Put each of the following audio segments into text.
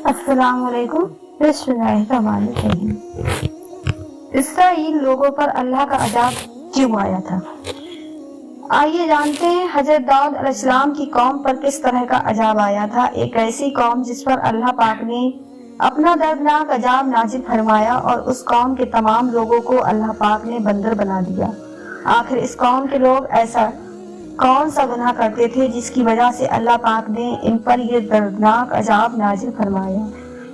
अस्सलाम वालेकुम। बिस्मिल्लाहिर्रहमानिर्रहीम। इसराइल लोगों पर अल्लाह का अजाब क्यों आया था? आइए जानते हैं हजरत दाऊद अलैहिस्सलाम की कौम पर किस तरह का अजाब आया था। एक ऐसी कौम जिस पर अल्लाह पाक ने अपना दर्दनाक अजाब नाजिल फरमाया और उस कौम के तमाम लोगों को अल्लाह पाक ने बंदर बना दिया। आखिर इस कौम के लोग ऐसा कौन सा गुनाह करते थे जिसकी वजह से अल्लाह पाक ने इन पर ये दर्दनाक अजाब नाजिल फरमाया,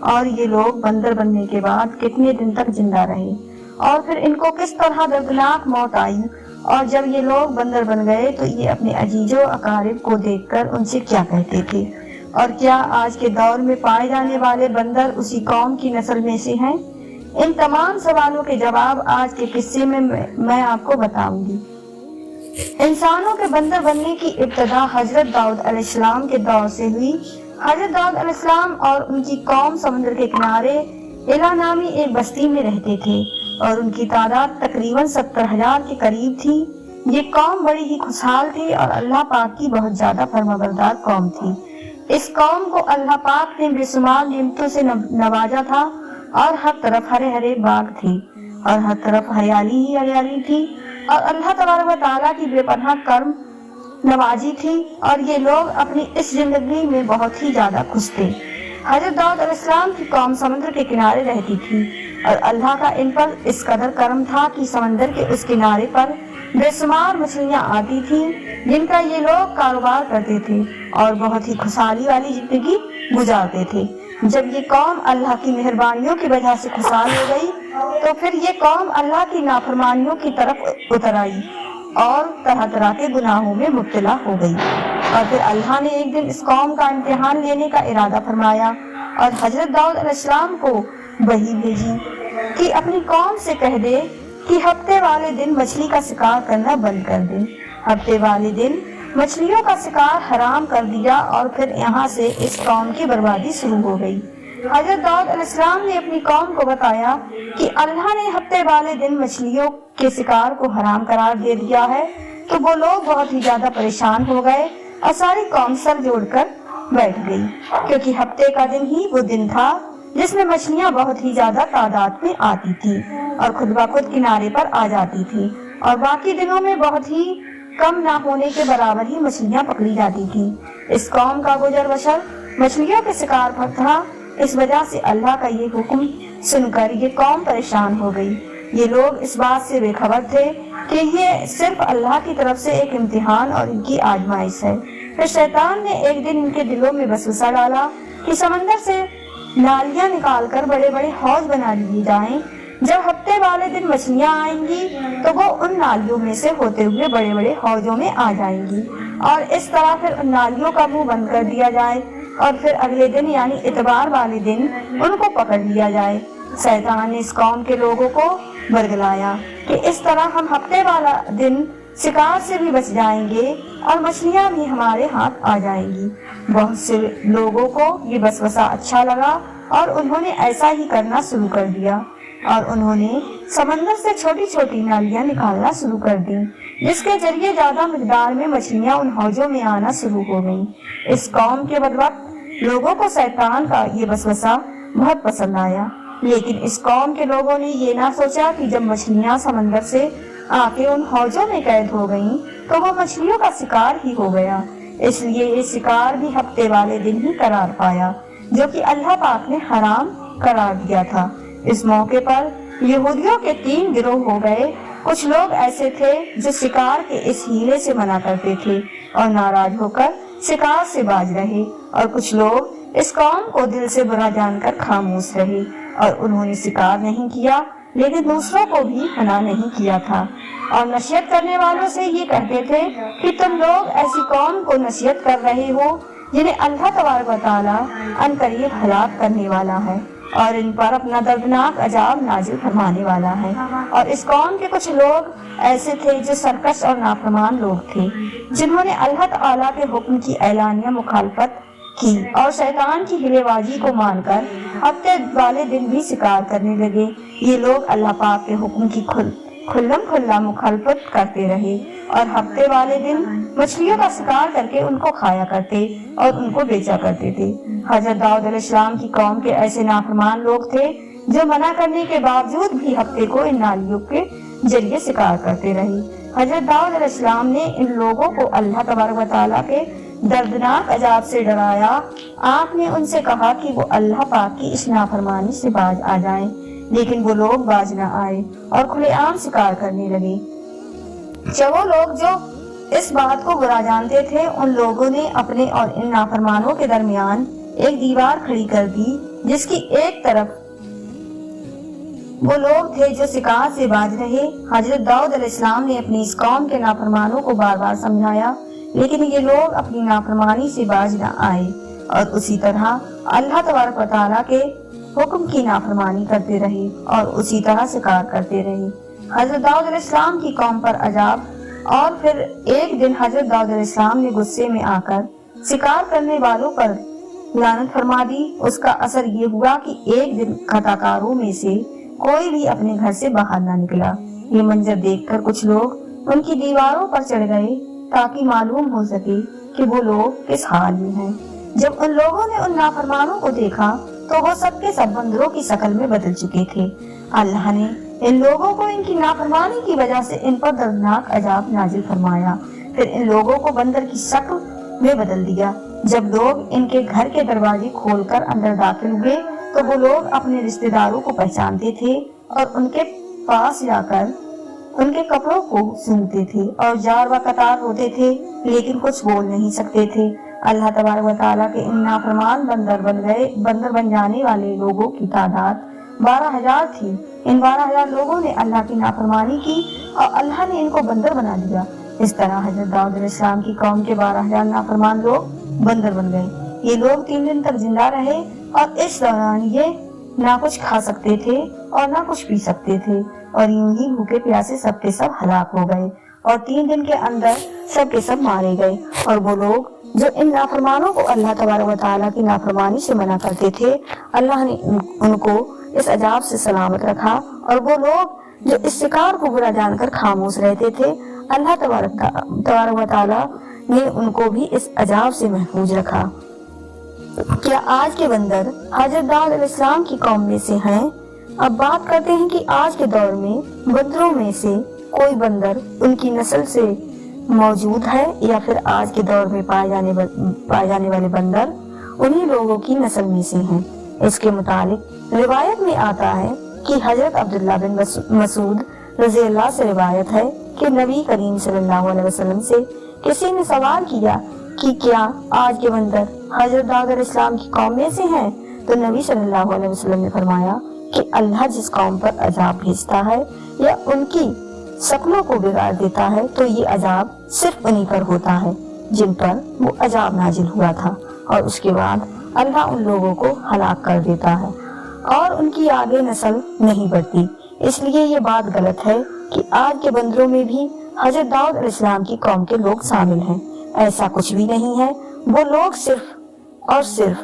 और ये लोग बंदर बनने के बाद कितने दिन तक जिंदा रहे, और फिर इनको किस तरह दर्दनाक मौत आई, और जब ये लोग बंदर बन गए तो ये अपने अजीजों अकारिब को देखकर उनसे क्या कहते थे, और क्या आज के दौर में पाए जाने वाले बंदर उसी कौम की नस्ल में से हैं? इन तमाम सवालों के जवाब आज के किस्से में मैं आपको बताऊंगी। इंसानों के बंदर बनने की इब्तिदा हजरत दाऊद अलैहिस्सलाम के दौर से हुई। हजरत दाऊद अलैहिस्सलाम और उनकी कौम समुद्र के किनारे इला नामी एक बस्ती में रहते थे और उनकी तादाद तकरीबन 70,000 के करीब थी। ये कौम बड़ी ही खुशहाल थी और अल्लाह पाक की बहुत ज्यादा फरमाबरदार कौम थी। इस कौम को अल्लाह पाक ने बेशुमार नेमतों से नवाजा था और हर तरफ हरे हरे बाग थे और हर तरफ हरियाली ही हरियाली थी और अल्लाह तबारक व तआला की बेपनाह कर्म नवाजी थी और ये लोग अपनी इस जिंदगी में बहुत ही ज्यादा खुश थे। हजरत दाऊद अलैहिस्सलाम की कौम समुद्र के किनारे रहती थी और अल्लाह का इन पर इस कदर करम था कि समंदर के उस किनारे पर बेशुमार मछलियां आती थीं जिनका ये लोग कारोबार करते थे और बहुत ही खुशहाली वाली जिंदगी गुजारते थे। जब ये कौम अल्लाह की मेहरबानियों की वजह से खुशहाल हो गई तो फिर ये कौम अल्लाह की नाफरमानियों की तरफ उतर आई और तरह तरह के गुनाहों में मुब्तला हो गई। और फिर अल्लाह ने एक दिन इस कौम का इम्तिहान लेने का इरादा फरमाया और हजरत दाऊद अलैहिस्सलाम को वही भेजी कि अपनी कौम से कह दे कि हफ्ते वाले दिन मछली का शिकार करना बंद कर दे। हफ्ते वाले दिन मछलियों का शिकार हराम कर दिया और फिर यहाँ से इस कौम की बर्बादी शुरू हो गई। हजरत दाऊद अलैहिस्सलाम ने अपनी कौम को बताया कि अल्लाह ने हफ्ते वाले दिन मछलियों के शिकार को हराम करार दे दिया है, तो वो लोग बहुत ही ज्यादा परेशान हो गए और सारी कौम सर जोड़कर बैठ गई, क्योंकि हफ्ते का दिन ही वो दिन था जिसमें मछलियाँ बहुत ही ज्यादा तादाद में आती थी और खुद ब खुद किनारे पर आ जाती थी और बाकी दिनों में बहुत ही कम ना होने के बराबर ही मछलियाँ पकड़ी जाती थी। इस कौम का गुजर बसर मछलियों के शिकार पर था। इस वजह से अल्लाह का ये हुक्म सुनकर ये कौम परेशान हो गई। ये लोग इस बात से बेखबर थे कि ये सिर्फ अल्लाह की तरफ से एक इम्तिहान और इनकी आजमाइश है। फिर शैतान ने एक दिन इनके दिलों में वसवसा डाला कि समंदर से नालियां निकालकर बड़े बड़े हौज बना लिए जाएं। जब हफ्ते वाले दिन मछलियां आएंगी तो वो उन नालियों में से होते हुए बड़े बड़े हौजों में आ जाएंगी और इस तरह फिर उन नालियों का मुंह बंद कर दिया जाए और फिर अगले दिन यानी इतवार वाले दिन उनको पकड़ लिया जाए। शैतान ने इस कौम के लोगों को बरगलाया कि इस तरह हम हफ्ते वाला दिन शिकार से भी बच जाएंगे और मछलियां भी हमारे हाथ आ जाएंगी। बहुत से लोगों को ये वसवसा अच्छा लगा और उन्होंने ऐसा ही करना शुरू कर दिया और उन्होंने समंदर से छोटी छोटी नालियां निकालना शुरू कर दी, जिसके जरिए ज्यादा मिकदार में मछलियां उन हौजों में आना शुरू हो गईं। इस कौम के बदबख्त लोगों को शैतान का ये वसवसा बहुत पसंद आया, लेकिन इस कौम के लोगों ने ये ना सोचा कि जब मछलियां समंदर से आके उन हौजों में कैद हो गईं, तो वो मछलियों का शिकार ही हो गया। इसलिए ये शिकार भी हफ्ते वाले दिन ही करार पाया, जो कि अल्लाह पाक ने हराम करार दिया था। इस मौके पर यहूदियों के 3 गिरोह हो गए। कुछ लोग ऐसे थे जो शिकार के इस हीले से मना करते थे और नाराज होकर शिकार से बाज रहे, और कुछ लोग इस कौम को दिल से बुरा जानकर खामोश रहे और उन्होंने शिकार नहीं किया, लेकिन दूसरों को भी मना नहीं किया था और नसीहत करने वालों से ये कहते थे कि तुम लोग ऐसी कौम को नसीहत कर रहे हो जिन्हें अल्लाह तबारक व तआला अनकरीब हलाक करने वाला है और इन पर अपना दर्दनाक अजाब नाजिल फरमाने वाला है। और इस कौम के कुछ लोग ऐसे थे जो सरकश और नाफरमान लोग थे, जिन्होंने अल्लाह ताला के हुक्म की ऐलानिया मुखालफत की और शैतान की हिलेबाजी को मानकर हफ्ते वाले दिन भी शिकार करने लगे। ये लोग अल्लाह पाक के हुक्म की खुल्लम खुल्ला मुखालफत करते रहे और हफ्ते वाले दिन मछलियों का शिकार करके उनको खाया करते और उनको बेचा करते थे। हजरत दाऊद अलैहिस्सलाम की कौम के ऐसे नाफरमान लोग थे जो मना करने के बावजूद भी हफ्ते को इन नालियों के जरिए शिकार करते रहे। हजरत दाऊद अलैहिस्सलाम ने इन लोगों को अल्लाह तबारक व तआला के दर्दनाक अजाब से डराया। आपने उनसे कहा कि वो अल्लाह पाक की इस नाफरमानी से बाज आ जाएं, लेकिन वो लोग बाज न आए और खुलेआम शिकार करने लगे। जब वो लोग जो इस बात को बुरा जानते थे, उन लोगों ने अपने और इन नाफरमानों के दरमियान एक दीवार खड़ी कर दी, जिसकी एक तरफ वो लोग थे जो शिकार से बाज रहे। हजरत दाऊद अलैहिस्सलाम ने अपनी इस कौम के नाफरमानों को बार बार समझाया, लेकिन ये लोग अपनी नाफरमानी से बाज न आए और उसी तरह अल्लाह तबारक व तआला के हुक्म की नाफरमानी करते रहे और उसी तरह शिकार करते रहे। हजरत दाऊद अलैहिस्सलाम की कौम पर अजाब। और फिर एक दिन हजरत दाऊद अलैहिस्सलाम ने गुस्से में आकर शिकार करने वालों पर लानत फरमा दी। उसका असर ये हुआ कि एक दिन खताकारों में से कोई भी अपने घर से बाहर न निकला। ये मंजर देखकर कुछ लोग उनकी दीवारों पर चढ़ गए ताकि मालूम हो सके कि वो लोग किस हाल में हैं। जब उन लोगों ने उन नाफरमानों को देखा तो वो सबके सब बंदरों की शक्ल में बदल चुके थे। अल्लाह ने इन लोगों को इनकी नाफरमानी की वजह से इन पर दर्दनाक अजाब नाजिल फरमाया। फिर इन लोगों को बंदर की शक्ल में बदल दिया। जब लोग इनके घर के दरवाजे खोलकर अंदर दाखिल हुए तो वो लोग अपने रिश्तेदारों को पहचानते थे और उनके पास जाकर उनके कपड़ों को सूंघते थे और जार व कतार होते थे, लेकिन कुछ बोल नहीं सकते थे। अल्लाह तबारक व तआला के इन नाफरमान बंदर बन जाने वाले लोगों की तादाद 12,000 थी। इन 12,000 लोगों ने अल्लाह की नाफरमानी की और अल्लाह ने इनको बंदर बना दिया। इस तरह हजरत दाऊद अलैहिस्सलाम की कौम के 12,000 नाफरमान लोग बंदर बन गए। ये लोग 3 दिन तक जिंदा रहे और इस दौरान ये ना कुछ खा सकते थे और ना कुछ पी सकते थे और यूं ही भूखे प्यासे सब के सब हलाक हो गए और 3 दिन के अंदर सब के सब मारे गए। और वो लोग जो इन नाफरमानों को अल्लाह तबारक व तआला की नाफरमानी से मना करते थे, अल्लाह ने उनको इस अजाब से सलामत रखा। और वो लोग जो इस शिकार को बुरा जानकर खामोश रहते थे, अल्लाह तबारक व तआला ने उनको भी इस अजाब से महफूज रखा। क्या आज के बंदर हजरत दाऊद अलैहिस्सलाम की कौम में से हैं? अब बात करते हैं कि आज के दौर में बंदरों में से कोई बंदर उनकी नस्ल से मौजूद है या फिर आज के दौर में पाए जाने वाले बंदर उन्हीं लोगों की नस्ल में से हैं। इसके मुतालिक रिवायत में आता है कि हजरत अब्दुल्लाह बिन मसूद रज़ी अल्लाह से रिवायत है कि नबी करीम सल्लल्लाहु अलैहि वसल्लम से किसी ने सवाल किया कि क्या आज के बंदर हजरत दाऊद अलैहिस्सलाम की कौम में से हैं? तो नबी सल्लल्लाहु अलैहि वसल्लम ने फरमाया कि अल्लाह जिस कौम पर अजाब भेजता है या उनकी शक्लों को बिगाड़ देता है तो ये अजाब सिर्फ उन्हीं पर होता है जिन पर वो अजाब नाजिल हुआ था, और उसके बाद अल्लाह उन लोगों को हलाक कर देता है और उनकी आगे नस्ल नहीं बढ़ती। इसलिए ये बात गलत है कि आज के बंदरों में भी हजरत दाऊद अलैहिस्सलाम की कौम के लोग शामिल हैं। ऐसा कुछ भी नहीं है। वो लोग सिर्फ और सिर्फ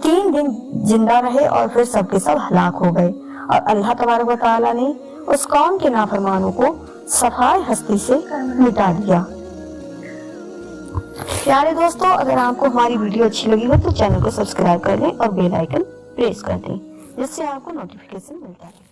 3 दिन जिंदा रहे और फिर सबके सब हलाक हो गए और अल्लाह तबारक व तआला ने उस कौम के नाफरमानों को सफाई हस्ती से मिटा दिया। प्यारे दोस्तों, अगर आपको हमारी वीडियो अच्छी लगी हो तो चैनल को सब्सक्राइब कर लें और बेल आइकन प्रेस कर दें, जिससे आपको नोटिफिकेशन मिलता है।